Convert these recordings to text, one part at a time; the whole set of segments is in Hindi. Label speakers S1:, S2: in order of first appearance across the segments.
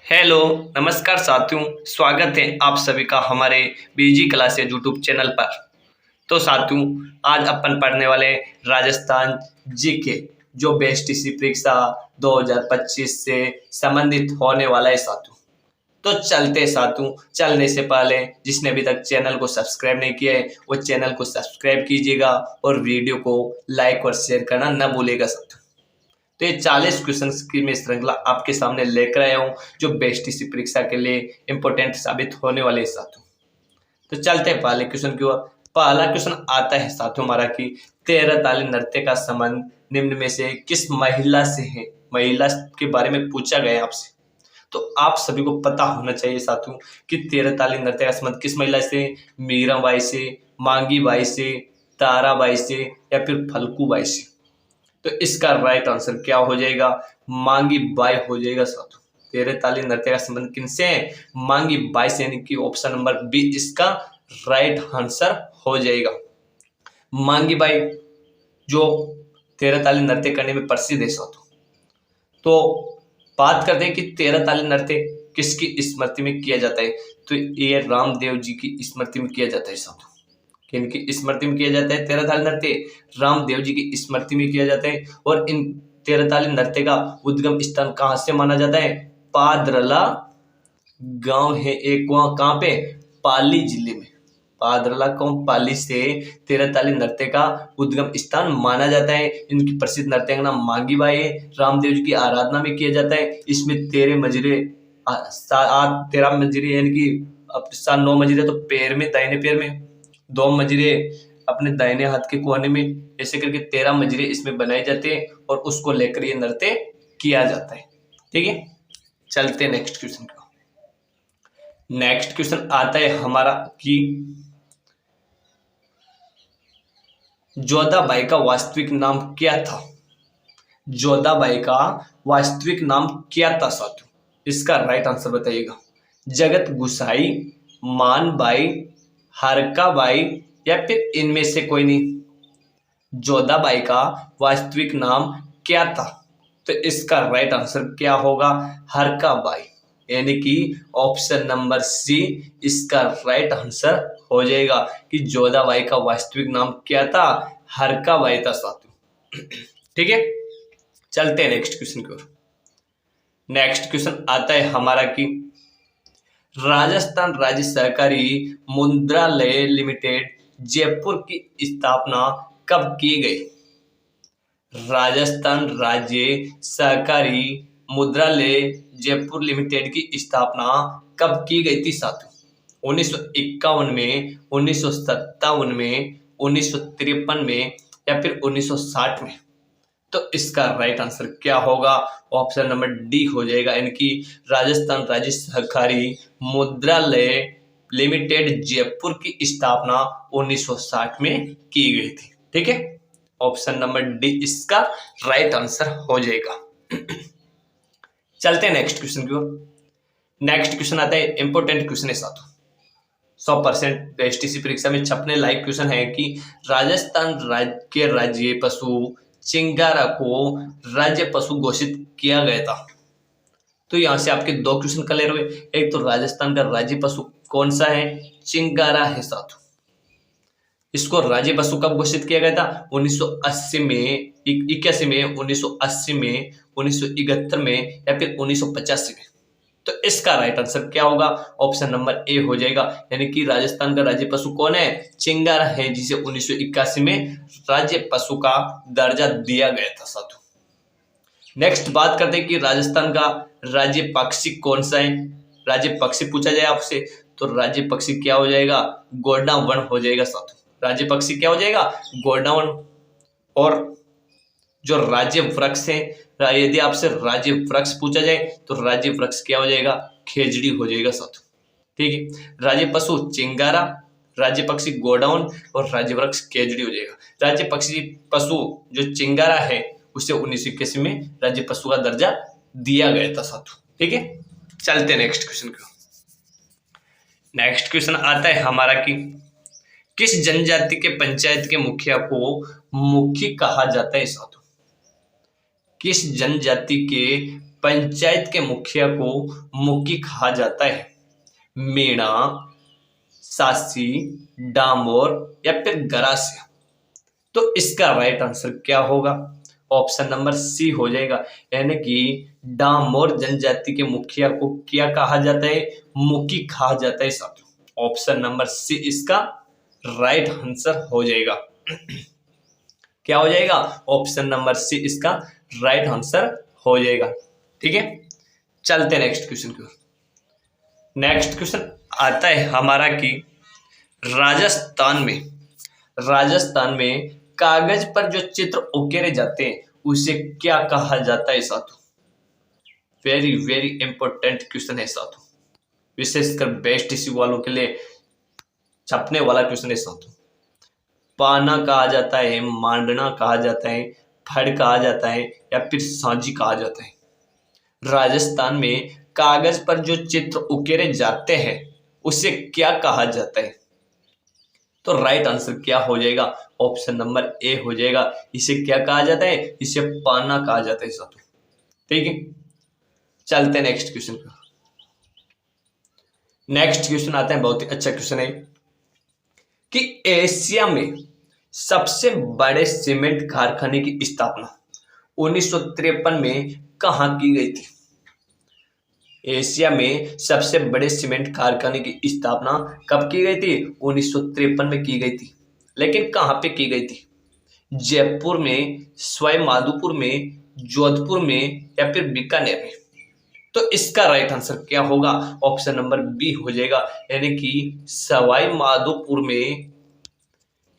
S1: हेलो, नमस्कार साथियों। स्वागत है आप सभी का हमारे बीजी क्लास यूट्यूब चैनल पर। तो साथियों, आज अपन पढ़ने वाले राजस्थान जीके जो बेस्टीसी परीक्षा 2025 से संबंधित होने वाला है साथियों। तो चलते साथियों, चलने से पहले जिसने अभी तक चैनल को सब्सक्राइब नहीं किया है वो चैनल को सब्सक्राइब कीजिएगा और वीडियो को लाइक और शेयर करना न भूलिएगा साथियों। तो ये 40 क्वेश्चन की मैं श्रृंखला आपके सामने लेकर आया हूँ जो बेस्टीसी परीक्षा के लिए इंपॉर्टेंट साबित होने वाले साथियों। तो चलते हैं पहले क्वेश्चन की ओर। पहला क्वेश्चन आता है साथियों हमारा कि 13 ताली नृत्य का संबंध निम्न में से किस महिला से है। महिला के बारे में पूछा गया है आपसे, तो आप सभी को पता होना चाहिए साथियों कि 13 ताली नृत्य का संबंध किस महिला से, मीराबाई से, मांगी बाई से, ताराबाई से या फिर फल्गू बाई से। तो इसका राइट आंसर क्या हो जाएगा? मांगी बाई हो जाएगा साथियों। 13 ताली नृत्य का संबंध किनसे है? मांगी बाई से, यानी कि ऑप्शन नंबर बी इसका राइट आंसर हो जाएगा। मांगी बाई जो 13 ताली नृत्य करने में प्रसिद्ध है साथियों। तो बात करते हैं कि 13 ताली नृत्य किसकी स्मृति में किया जाता है, तो ये रामदेव जी की स्मृति में किया जाता है साथियों। किनकी स्मृति में किया जाता है 13 ताली नृत्य? रामदेव जी की स्मृति में किया जाता है। और इन 13 ताली नृत्य का उद्गम स्थान कहाँ से माना जाता है? पादरला गांव है एक, वहां कहाँ पे? पाली जिले में। पादरला गांव पाली से 13 ताली नृत्य का उद्गम स्थान माना जाता है। इनकी प्रसिद्ध नृत्य का नाम मांगी बाई है। रामदेव जी की आराधना में किया जाता है। इसमें 13 मजरे 13 मजरे यानी कि 9 मजरे तो पैर में, दाहिने पैर में, 2 मजरे अपने दाहिने हाथ के कोने में, ऐसे करके 13 मजरे इसमें बनाए जाते हैं और उसको लेकर ये नृत्य किया जाता है। ठीक है, चलते हैं नेक्स्ट क्वेश्चन को। नेक्स्ट क्वेश्चन आता है हमारा कि जोधाबाई का वास्तविक नाम क्या था? जोधाबाई का वास्तविक नाम क्या था साथियों? इसका राइट आंसर बताइएगा। जगत गुसाई, मानबाई, हरकाबाई या फिर इनमें से कोई नहीं। जोधाबाई का वास्तविक नाम क्या था? तो इसका राइट आंसर क्या होगा? हरकाबाई, यानी कि ऑप्शन नंबर सी इसका राइट आंसर हो जाएगा कि जोधाबाई का वास्तविक नाम क्या था? हरकाबाई था साथियों। ठीक है, चलते हैं नेक्स्ट क्वेश्चन की ओर। नेक्स्ट क्वेश्चन आता है हमारा कि राजस्थान राज्य सहकारी मुद्रालय लिमिटेड जयपुर की स्थापना कब की गई? राजस्थान राज्य सहकारी मुद्रालय जयपुर लिमिटेड की स्थापना कब की गई थी साथियों? 1951 में, 1957 में, 1953 में या फिर 1960 में। तो इसका राइट आंसर क्या होगा? ऑप्शन नंबर डी हो जाएगा, यानी कि राजस्थान राज्य सहकारी मुद्रालय लिमिटेड जयपुर की स्थापना 1960 में की गई थी। ठीक है, ऑप्शन नंबर डी इसका राइट आंसर हो जाएगा। चलते हैं नेक्स्ट क्वेश्चन की ओर। नेक्स्ट क्वेश्चन आता है, इंपोर्टेंट क्वेश्चन है साथियों, 100% एसटीसी परीक्षा में छपने लायक क्वेश्चन है कि राजस्थान राज्य के राज्य पशु चिंगारा को राज्य पशु घोषित किया गया था। तो यहां से आपके 2 क्वेश्चन क्लियर हुए। एक तो राजस्थान का राज्य पशु कौन सा है? चिंगारा है साथियों। इसको राज्य पशु कब घोषित किया गया था? 1980 में, 81 में, 1980 में, 1971 में या फिर 1985 में। तो इसका राइट आंसर क्या होगा? ऑप्शन नंबर ए हो जाएगा, यानी कि राजस्थान का राज्य पशु कौन है? चिंगारा है, जिसे 1981 में राज्य पशु का दर्जा दिया गया था साथियों। नेक्स्ट बात करते हैं कि राजस्थान का राज्य पक्षी कौन सा है। राज्य पक्षी पूछा जाए आपसे तो राज्य पक्षी क्या हो जाएगा? गोंडावन हो जाएगा साथियों। राज्य पक्षी क्या हो जाएगा? गोंडावन। और जो राज्य वृक्ष है, यदि आपसे राज्य वृक्ष पूछा जाए तो राज्य वृक्ष क्या हो जाएगा? खेजड़ी हो जाएगा साथियों। ठीक है, राज्य पशु चिंगारा, राज्य पक्षी गोडाउन और राज्य वृक्ष खेजड़ी हो जाएगा। राज्य पक्षी पशु जो चिंगारा है उसे 1981 में राज्य पशु का दर्जा दिया गया था साथियों। ठीक है, चलते हैं नेक्स्ट क्वेश्चन को। नेक्स्ट क्वेश्चन आता है हमारा कि किस जनजाति के पंचायत के मुखिया को मुखी कहा जाता है साथियों? किस जनजाति के पंचायत के मुखिया को मुखी कहा जाता है? मीणा, सासी, डामोर या फिर गरासिया। तो इसका राइट आंसर क्या होगा? ऑप्शन नंबर सी हो जाएगा, यानी कि डामोर जनजाति के मुखिया को क्या कहा जाता है? मुखी कहा जाता है साथियों। ऑप्शन नंबर सी इसका राइट आंसर हो जाएगा। क्या हो जाएगा? ऑप्शन नंबर सी इसका राइट आंसर हो जाएगा। ठीक है, चलते हैं नेक्स्ट क्वेश्चन की ओर। नेक्स्ट क्वेश्चन आता है हमारा कि राजस्थान में कागज पर जो चित्र उकेरे जाते हैं उसे क्या कहा जाता है साथियों? वेरी वेरी इंपॉर्टेंट क्वेश्चन है साथियों, विशेषकर बेस्ट इसी वालों के लिए छपने वाला क्वेश्चन है साथियों। पाना कहा जाता है, मांडना कहा जाता है, फड़ कहा जाता है या फिर सांझी कहा जाता है? राजस्थान में कागज पर जो चित्र उकेरे जाते हैं उसे क्या कहा जाता है? तो राइट आंसर क्या हो जाएगा? ऑप्शन नंबर ए हो जाएगा। इसे क्या कहा जाता है? इसे पाना कहा जाता है साथियों। ठीक है, चलते हैं नेक्स्ट क्वेश्चन पर। नेक्स्ट क्वेश्चन आता है, बहुत ही अच्छा क्वेश्चन है कि एशिया में सबसे बड़े सीमेंट कारखाने की स्थापना 1953 में कहां की गई थी? एशिया में सबसे बड़े सीमेंट कारखाने की स्थापना कब की गई थी? 1953 में की गई थी, लेकिन कहां पे की गई थी? जयपुर में, सवाई माधोपुर में, जोधपुर में या फिर बीकानेर में? तो इसका राइट आंसर क्या होगा? ऑप्शन नंबर बी हो जाएगा, यानी कि सवाई माधोपुर में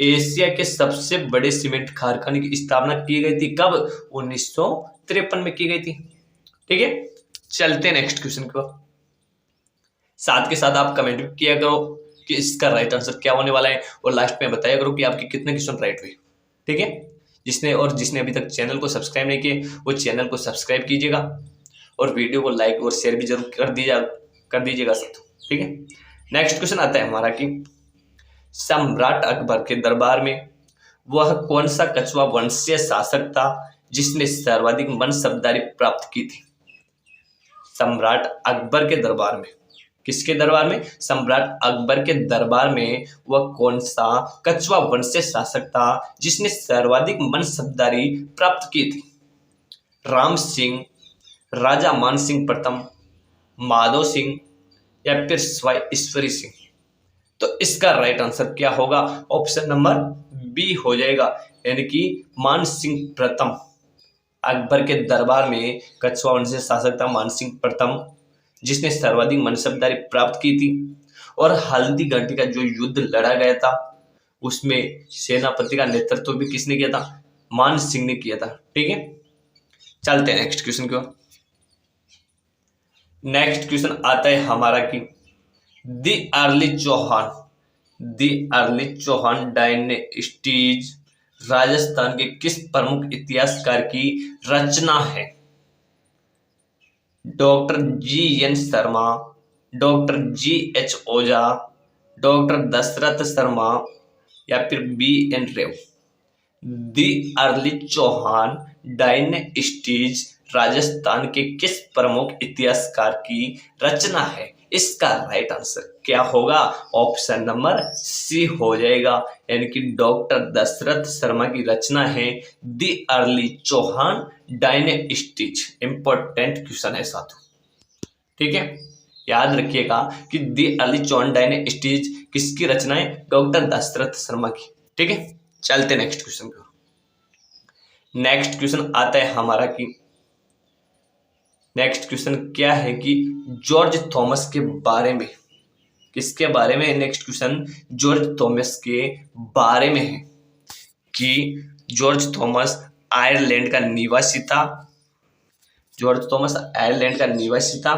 S1: एशिया के सबसे बड़े सीमेंट कारखाने की स्थापना की गई थी। कब? 1953 में की गई थी। ठीक है, चलते नेक्स्ट क्वेश्चन को। साथ के साथ आप कमेंट भी किया करो कि इसका राइट आंसर क्या होने वाला है, और लास्ट में बताया करो कि आपके कितने क्वेश्चन राइट हुए। ठीक है, जिसने अभी तक चैनल को सब्सक्राइब नहीं किए वो चैनल को सब्सक्राइब कीजिएगा और वीडियो को लाइक और शेयर भी जरूर कर दीजिएगा साथियों। ठीक है, नेक्स्ट क्वेश्चन आता है हमारा कि सम्राट अकबर के दरबार में वह कौन सा कछुआ वंशीय शासक था जिसने सर्वाधिक मनसबदारी प्राप्त की थी? सम्राट अकबर के दरबार में, किसके दरबार में? सम्राट अकबर के दरबार में वह कौन सा कछुआ वंशीय शासक था जिसने सर्वाधिक मनसबदारी प्राप्त की थी? राम सिंह, राजा मान सिंह प्रथम, माधव सिंह या फिर सवाई ईश्वरी सिंह? तो इसका राइट आंसर क्या होगा? ऑप्शन नंबर बी हो जाएगा, यानी कि मान सिंह प्रथम। अकबर के दरबार में कछुआ वंशीय शासक था मान सिंह प्रथम, जिसने सर्वाधिक मनसबदारी प्राप्त की थी। और हल्दी घाटी का जो युद्ध लड़ा गया था उसमें सेनापति का नेतृत्व भी किसने किया था? मान सिंह ने किया था। ठीक है, चलते हैं नेक्स्ट क्वेश्चन की ओर। नेक्स्ट क्वेश्चन आता है हमारा कि the early Chauhan dynasties Rajasthan के किस प्रमुख इतिहासकार की रचना है? Doctor G N. Sharma, doctor G H. Ojha, doctor Dashrath Sharma या फिर B N. Reu? The early Chauhan dynasties Rajasthan के किस प्रमुख इतिहासकार की रचना है? इसका राइट आंसर क्या होगा? ऑप्शन नंबर सी हो जाएगा, यानी कि डॉक्टर दशरथ शर्मा की रचना है the early Chauhan dynasties. Important question है साथियों। ठीक है, याद रखिएगा कि दी अर्ली चौहान डायनेस्टीज किसकी रचना है? डॉक्टर दशरथ शर्मा की। ठीक है, चलते नेक्स्ट क्वेश्चन को। नेक्स्ट क्वेश्चन आता है हमारा कि नेक्स्ट क्वेश्चन क्या है कि जॉर्ज थॉमस के बारे में, किसके बारे में? नेक्स्ट क्वेश्चन जॉर्ज थॉमस के बारे में है कि जॉर्ज थॉमस आयरलैंड का निवासी था। जॉर्ज थॉमस आयरलैंड का निवासी था,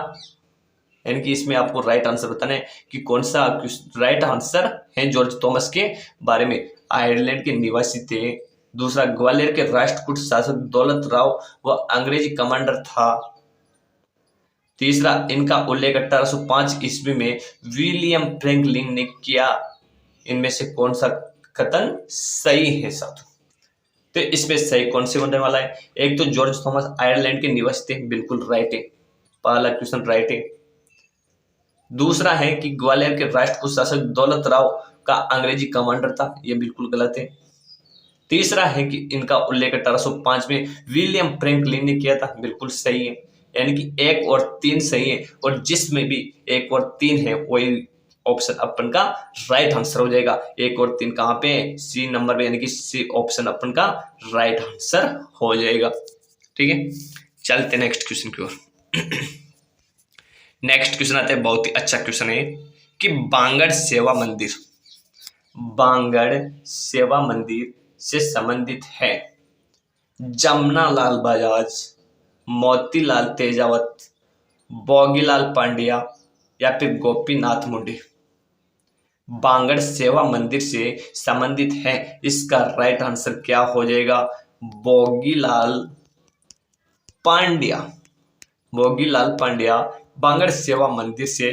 S1: यानी कि इसमें आपको राइट आंसर बताना है कि कौन सा राइट आंसर है। जॉर्ज थॉमस के बारे में आयरलैंड के निवासी थे। दूसरा, ग्वालियर के राष्ट्रकूट शासक दौलत राव वह अंग्रेजी कमांडर था। तीसरा, इनका उल्लेख 1805 ईस्वी में विलियम फ्रैंकलिन ने किया। इनमें से कौन सा कथन सही है साथियों? तो इसमें सही कौन से होने वाला है? एक तो जॉर्ज थॉमस आयरलैंड के निवासी थे, बिल्कुल राइट है, पहला क्वेश्चन राइट है। दूसरा है कि ग्वालियर के राष्ट्र शासक दौलत राव का अंग्रेजी कमांडर था, यह बिल्कुल गलत है। तीसरा है कि इनका उल्लेख 1805 में विलियम फ्रैंकलिन ने किया था, बिल्कुल सही है। यानी कि 1 और 3 सही है, और जिसमें भी 1 और 3 है वही ऑप्शन अपन का राइट आंसर हो जाएगा। 1 और 3 कहाँ पे? सी नंबर पे, यानी कि सी ऑप्शन अपन का राइट आंसर हो जाएगा। ठीक है, चलते नेक्स्ट क्वेश्चन की ओर। नेक्स्ट क्वेश्चन आता है, बहुत ही अच्छा क्वेश्चन है कि बांगड़ सेवा मंदिर, बांगड़ सेवा मंदिर से संबंधित है जमनालाल बजाज, मोतीलाल तेजावत, बोगीलाल पांड्या या फिर गोपीनाथ मुंडे। बांगड़ सेवा मंदिर से संबंधित है, इसका राइट आंसर क्या हो जाएगा? बोगीलाल पांड्या। बोगीलाल पांड्या बांगड़ सेवा मंदिर से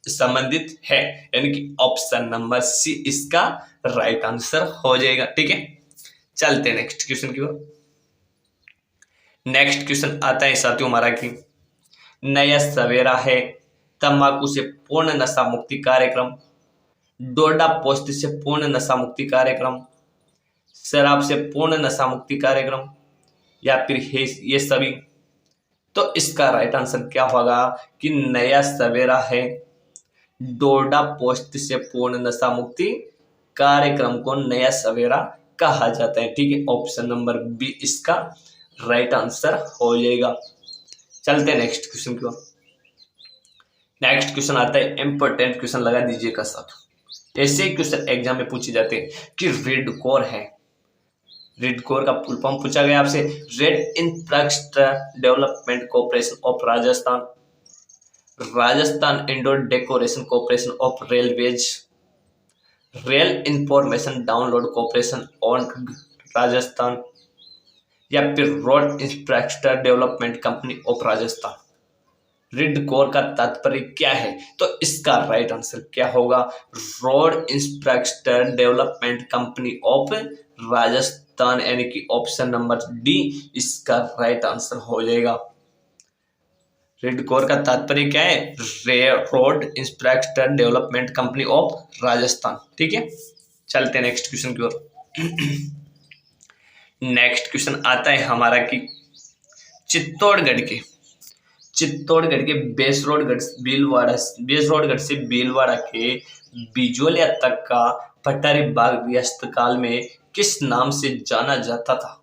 S1: संबंधित है, यानी कि ऑप्शन नंबर सी इसका राइट आंसर हो जाएगा। ठीक है, चलते नेक्स्ट क्वेश्चन की ओर। नेक्स्ट क्वेश्चन आता है साथियों हमारा कि नया सवेरा है तंबाकू से पूर्ण नशा मुक्ति कार्यक्रम, डोडा पोस्ट से पूर्ण नशा मुक्ति कार्यक्रम, शराब से पूर्ण नशा मुक्ति कार्यक्रम या फिर ये सभी। तो इसका राइट आंसर क्या होगा कि नया सवेरा है डोडा पोस्ट से पूर्ण नशा मुक्ति कार्यक्रम को नया सवेरा कहा जाता है। ठीक है, ऑप्शन नंबर बी इसका राइट आंसर हो जाएगा। चलते हैं नेक्स्ट क्वेश्चन की ओर। नेक्स्ट क्वेश्चन आता है, इंपॉर्टेंट क्वेश्चन लगा दीजिएगा साथ। ऐसे ही क्वेश्चन एग्जाम में पूछे जाते हैं कि रेड कोर है, रेड कोर का फुल फॉर्म पूछा गया आपसे, red infrastructure development corporation of Rajasthan, Rajasthan indoor decoration corporation of railways, rail information download corporation on Rajasthan या फिर road infrastructure development company of Rajasthan. Red core का तात्पर्य क्या है? तो इसका राइट आंसर क्या होगा? Road infrastructure development company of Rajasthan, यानी कि ऑप्शन नंबर डी इसका राइट आंसर हो जाएगा। रेड कोर का तात्पर्य क्या है? Road infrastructure development company of Rajasthan. ठीक है, चलते नेक्स्ट क्वेश्चन की ओर। नेक्स्ट क्वेश्चन आता है हमारा कि चित्तौड़गढ़ के बेसरोडगढ़ से भीलवाड़ा के बिजोलिया तक का पठारी बाग व्यस्त काल में किस नाम से जाना जाता था?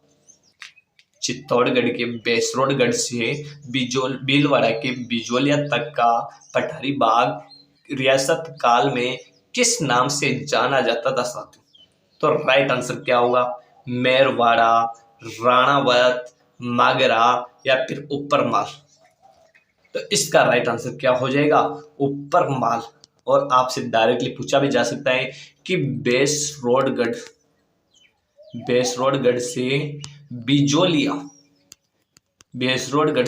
S1: चित्तौड़गढ़ के बेसरोडगढ़ से भीलवाड़ा के बिजोलिया तक का पठारी बाग रियासत काल में किस नाम से जाना जाता था साथियों? तो राइट आंसर क्या होगा? मेरवाड़ा, राणावत, मागरा या फिर ऊपरमाल। तो इसका राइट आंसर क्या हो जाएगा? ऊपरमाल। और आपसे डायरेक्टली पूछा भी जा सकता है कि बेसरोडगढ़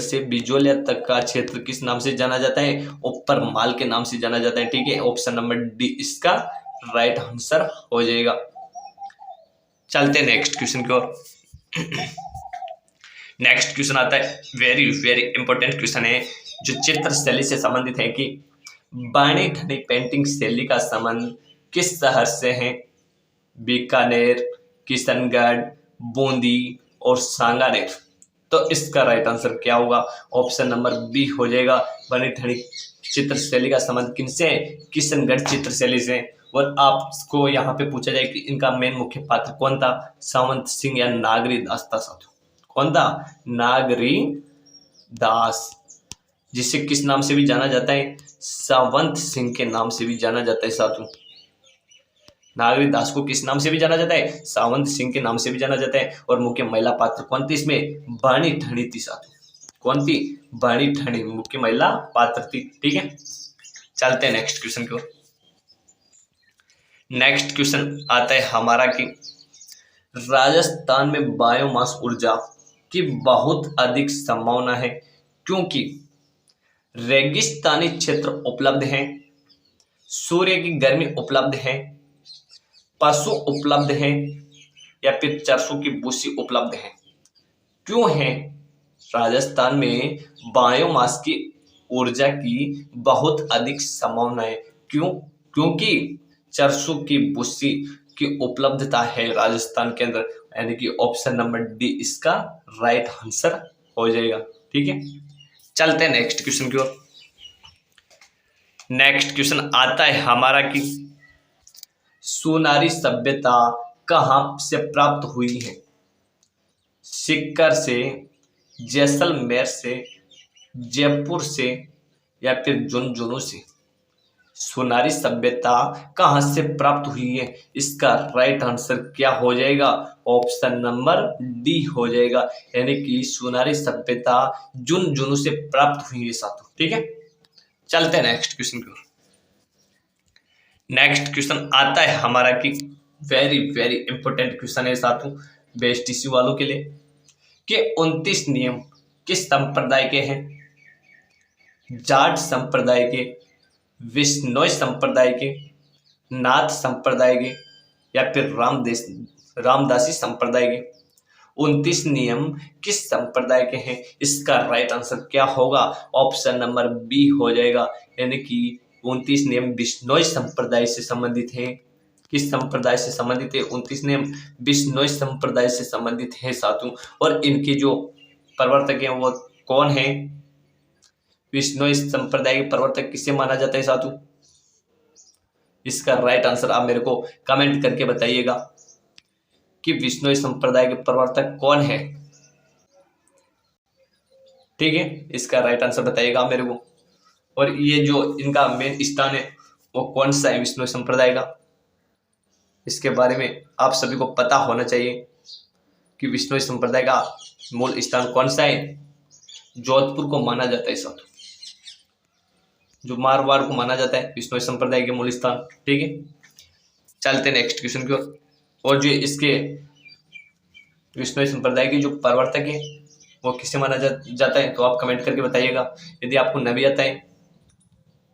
S1: से बिजोलिया तक का क्षेत्र किस नाम से जाना जाता है? ऊपरमाल के नाम से जाना जाता है। ठीक है, ऑप्शन नंबर डी इसका राइट आंसर हो जाएगा। चलते नेक्स्ट क्वेश्चन की ओर। नेक्स्ट क्वेश्चन आता है, वेरी वेरी इंपॉर्टेंट क्वेश्चन है जो चित्र शैली से संबंधित है कि बाणी ठनी पेंटिंग शैली का संबंध किस शहर से है? बीकानेर, किशनगढ़, बूंदी और सांगानेर। तो इसका राइट आंसर क्या होगा? ऑप्शन नंबर बी हो जाएगा। बाणी ठनी चित्र शैली का संबंध किनसे? किशनगढ़ चित्र शैली से। और आपको यहाँ पे पूछा जाए कि इनका मेन मुख्य पात्र कौन था? सावंत सिंह या नागरी दास था साथियों। कौन था? नागरी दास, जिसे किस नाम से भी जाना जाता है? सावंत सिंह के नाम से भी जाना जाता है साथियों। नागरी दास को किस नाम से भी जाना जाता है? सावंत सिंह के नाम से भी जाना जाता है। और मुख्य महिला पात्र कौन थी इसमें? बाणी ठनी थी साथियों। कौन थी? बाणी ठनी मुख्य महिला पात्र थी। ठीक है, चलते हैं नेक्स्ट क्वेश्चन की ओर। नेक्स्ट क्वेश्चन आता है हमारा कि राजस्थान में बायोमास ऊर्जा की बहुत अधिक संभावना है क्योंकि रेगिस्तानी क्षेत्र उपलब्ध हैं, सूर्य की गर्मी उपलब्ध है, पशु उपलब्ध हैं, या फिर सरसों की भूसी उपलब्ध है? क्यों है राजस्थान में बायोमास की ऊर्जा की बहुत अधिक संभावना है? क्यों? क्योंकि सरसों की भूसी की उपलब्धता है राजस्थान के अंदर, यानी कि ऑप्शन नंबर डी इसका राइट आंसर हो जाएगा। ठीक है, चलते हैं नेक्स्ट क्वेश्चन की ओर। नेक्स्ट क्वेश्चन आता है हमारा कि सुनारी सभ्यता कहाँ से प्राप्त हुई है? सिक्कर से, जैसलमेर से, जयपुर से, या फिर झुंझुनू से? सुनारी सभ्यता कहाँ से प्राप्त हुई है? इसका राइट आंसर क्या हो जाएगा? ऑप्शन नंबर डी हो जाएगा, यानी कि सुनारी सभ्यता झुंझुनू से प्राप्त हुई है साथियों। ठीक है, चलते हैं नेक्स्ट क्वेश्चन की ओर। नेक्स्ट क्वेश्चन आता है हमारा कि वेरी वेरी इंपॉर्टेंट क्वेश्चन है साथियों बेस्ट इश्यू वालों के लिए, कि 29 नियम किस संप्रदाय के हैं? जाट संप्रदाय के, विश्नोई संप्रदाय के, नाथ संप्रदाय के, या फिर रामदासी संप्रदाय के? 29 नियम किस संप्रदाय के हैं? इसका राइट आंसर क्या होगा? ऑप्शन नंबर बी हो जाएगा, यानी कि 29 नियम विश्नोई संप्रदाय से संबंधित हैं। किस संप्रदाय से संबंधित है? 29 नियम विश्नोई संप्रदाय से संबंधित है साथियों। और इनके जो प्रवर्तक हैं वो कौन है? विश्नोई संप्रदाय के प्रवर्तक किसे माना जाता है साथियों? इसका राइट आंसर आप मेरे को कमेंट करके बताइएगा कि विश्नोई संप्रदाय के प्रवर्तक कौन है। ठीक है, इसका राइट आंसर बताइएगा आप मेरे को। और ये जो इनका मेन स्थान है वो कौन सा है विश्नोई संप्रदाय का? इसके बारे में आप सभी को पता होना चाहिए कि विश्नोई संप्रदाय का मूल स्थान कौन सा है। जोधपुर को माना जाता है साथियों, जो मारवाड़ को माना जाता है विश्नोई संप्रदाय के मूल स्थान। ठीक है, चलते नेक्स्ट क्वेश्चन की ओर। और जो इसके विश्नोई संप्रदाय के जो प्रवर्तक है वो किसे माना जाता है, तो आप कमेंट करके बताइएगा। यदि आपको नहीं आता है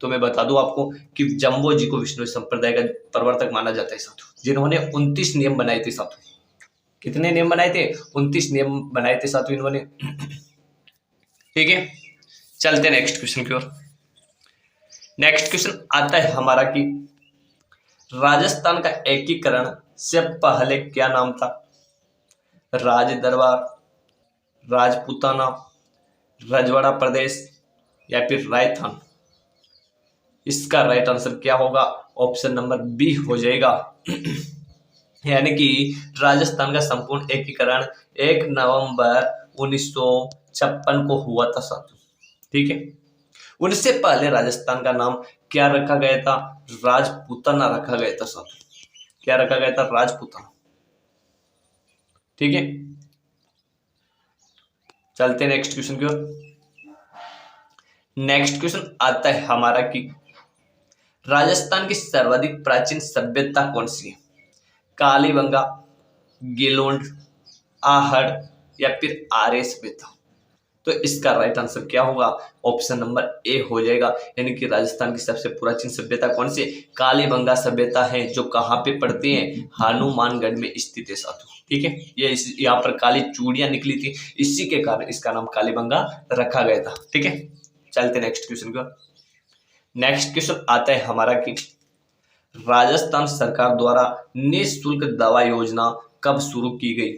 S1: तो मैं बता दूं आपको कि जम्बो जी को विश्नोई संप्रदाय का प्रवर्तक माना जाता है साथियों, जिन्होंने 29 नियम बनाए थे साथियों। कितने नियम बनाए थे? 29 नियम बनाए थे साथियों इन्होंने। ठीक है, चलते नेक्स्ट क्वेश्चन की ओर। नेक्स्ट क्वेश्चन आता है हमारा कि राजस्थान का एकीकरण से पहले क्या नाम था? राज दरबार, राजपूताना, रजवाड़ा प्रदेश, या फिर रायथान? इसका राइट आंसर क्या होगा? ऑप्शन नंबर बी हो जाएगा, यानी कि राजस्थान का संपूर्ण एकीकरण 1 नवंबर 1956 को हुआ था साथियों। ठीक है, उनसे पहले राजस्थान का नाम क्या रखा गया था? राजपूताना रखा गया था साथियों। क्या रखा गया था? राजपूताना। ठीक है, चलते नेक्स्ट क्वेश्चन की ओर। नेक्स्ट क्वेश्चन आता है हमारा कि राजस्थान की सर्वाधिक प्राचीन सभ्यता कौन सी है? कालीबंगा, गिलोंड, आहड़, या फिर आर्य सभ्यता? तो इसका राइट आंसर क्या होगा? ऑप्शन नंबर ए हो जाएगा, यानी कि राजस्थान की सबसे प्राचीन सभ्यता कौन सी? कालीबंगा सभ्यता है, जो कहाँ पे पड़ती है? हनुमानगढ़ में स्थित है साथियों। ठीक है, ये यहाँ पर काली चूड़ियां निकली थी, इसी के कारण इसका नाम कालीबंगा रखा गया था। ठीक है, चलते नेक्स्ट क्वेश्चन को। नेक्स्ट क्वेश्चन आता है हमारा कि राजस्थान सरकार द्वारा निःशुल्क दवा योजना कब शुरू की गई?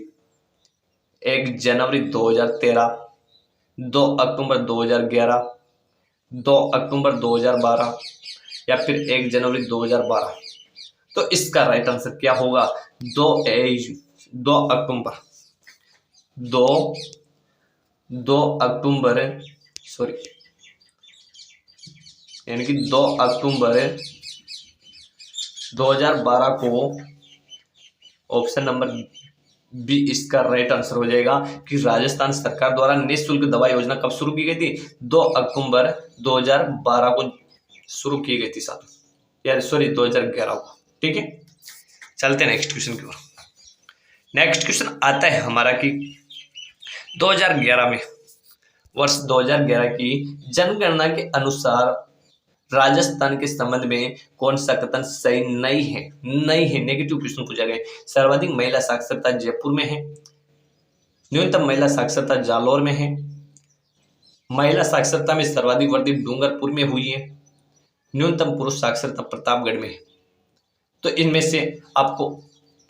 S1: 1 जनवरी 2013, 2 अक्टूबर 2011, 2 अक्टूबर 2012, या फिर 1 जनवरी 2012? तो इसका राइट आंसर क्या होगा? 2 अक्टूबर 2 अक्टूबर सॉरी, यानी कि 2 अक्टूबर 2012 को ऑप्शन नंबर बी इसका राइट आंसर हो जाएगा कि राजस्थान सरकार द्वारा निःशुल्क दवा योजना कब शुरू की गई थी? 2 अक्टूबर 2012 को शुरू की गई थी साथ, यार सॉरी 2011 को। ठीक है, चलते नेक्स्ट क्वेश्चन की ओर। नेक्स्ट क्वेश्चन आता है हमारा कि 2011 में वर्ष 2011 की जनगणना के अनुसार राजस्थान के संबंध में कौन सा कथन सही नहीं है? नहीं है, नेगेटिव क्वेश्चन पूछा गया है। सर्वाधिक महिला साक्षरता जयपुर में है, न्यूनतम महिला साक्षरता जालौर में है, महिला साक्षरता में सर्वाधिक वृद्धि डूंगरपुर में हुई है, न्यूनतम पुरुष साक्षरता प्रतापगढ़ में है। तो इनमें से आपको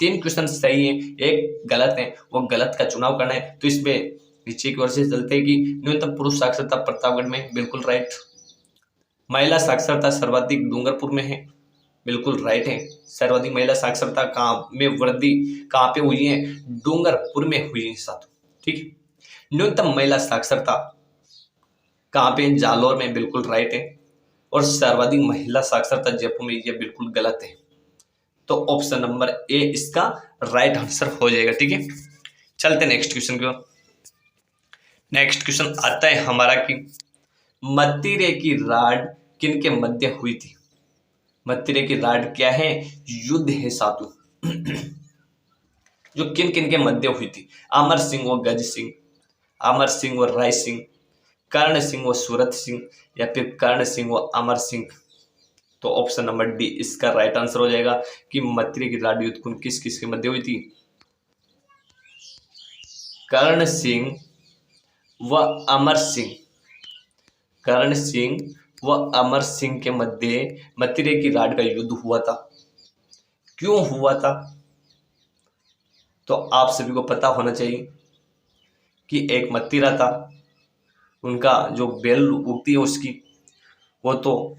S1: 3 क्वेश्चन सही है, एक गलत है, वो गलत का चुनाव करना है। तो इसमें नीचे की ओर से चलते हैं कि न्यूनतम पुरुष साक्षरता प्रतापगढ़ में, बिल्कुल राइट। महिला साक्षरता सर्वाधिक डूंगरपुर में है, बिल्कुल राइट है। सर्वाधिक महिला साक्षरता कहाँ में वृद्धि कहाँ पे हुई है? डूंगरपुर में हुई है साथों, ठीक है। न्यूनतम महिला साक्षरता कहाँ पे? जालौर में, बिल्कुल राइट है। और सर्वाधिक महिला साक्षरता जयपुर में, ये बिल्कुल गलत है। तो ऑप्शन नंबर ए इसका राइट आंसर हो जाएगा, ठीक है। चलते नेक्स्ट क्वेश्चन की ओर। नेक्स्ट क्वेश्चन आता है हमारा कि मत्तिरे की राड किन के मध्य हुई थी? मत्तिरे की राड क्या है? युद्ध है साधु जो किन किन के मध्य हुई थी? अमर सिंह व गज सिंह, अमर सिंह व राय सिंह, कर्ण सिंह व सूरत सिंह, या फिर कर्ण सिंह व अमर सिंह। तो ऑप्शन नंबर डी इसका राइट आंसर हो जाएगा कि मत्तिरे की राड युद्ध किस किस के मध्य हुई थी? कर्ण सिंह व अमर सिंह, कर्ण सिंह व अमर सिंह के मध्य मत्तिरे की राड का युद्ध हुआ था। क्यों हुआ था? तो आप सभी को पता होना चाहिए कि एक मत्तिरा था, उनका जो बेल उगती है उसकी, वो तो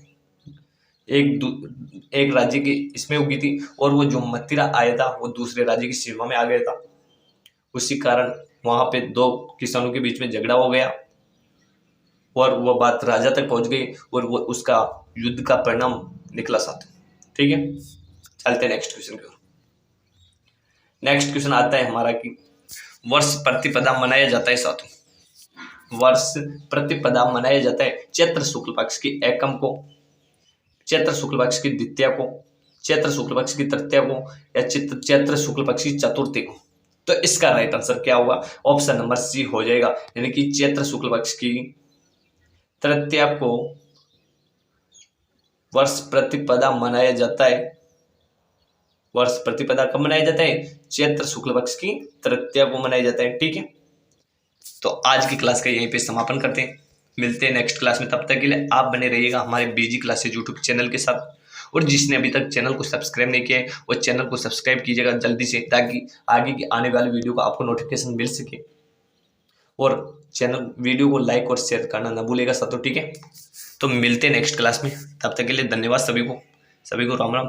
S1: एक राज्य की इसमें उगी थी, और वो जो मत्तिरा आया था वो दूसरे राज्य की सीमा में आ गया था। उसी कारण वहां पे 2 किसानों के बीच में झगड़ा हो गया और वो बात राजा तक पहुंच गई और वो उसका युद्ध का परिणाम निकला साथ, ठीक है। चलते हैं नेक्स्ट क्वेश्चन की ओर। नेक्स्ट क्वेश्चन आता है हमारा कि वर्ष प्रतिपदा मनाया जाता है साथों। वर्ष प्रतिपदा मनाया जाता है चैत्र शुक्ल पक्ष की एकम को, चैत्र शुक्ल पक्ष की द्वितीया को, चैत्र शुक्ल पक्ष की तृतीया को, या चैत्र शुक्ल पक्ष की चतुर्थी को। तो इसका राइट आंसर क्या होगा? ऑप्शन नंबर सी हो जाएगा, यानी कि चैत्र शुक्ल पक्ष की तृतीया को वर्ष प्रतिपदा मनाया जाता है। वर्ष प्रतिपदा कब मनाया जाता है? चैत्र शुक्ल पक्ष की तृतीया को मनाया जाता है, ठीक है। तो आज की क्लास का यहीं पे समापन करते हैं, मिलते हैं नेक्स्ट क्लास में। तब तक के लिए आप बने रहिएगा हमारे बीजी क्लासेज यूट्यूब चैनल के साथ, और जिसने अभी तक चैनल को सब्सक्राइब नहीं किया है वो चैनल को सब्सक्राइब कीजिएगा जल्दी से, ताकि आगे की आने वाली वीडियो का आपको नोटिफिकेशन मिल सके। और चैनल वीडियो को लाइक और शेयर करना ना भूलेगा साथों, ठीक है। तो मिलते हैं नेक्स्ट क्लास में, तब तक के लिए धन्यवाद सभी को राम राम।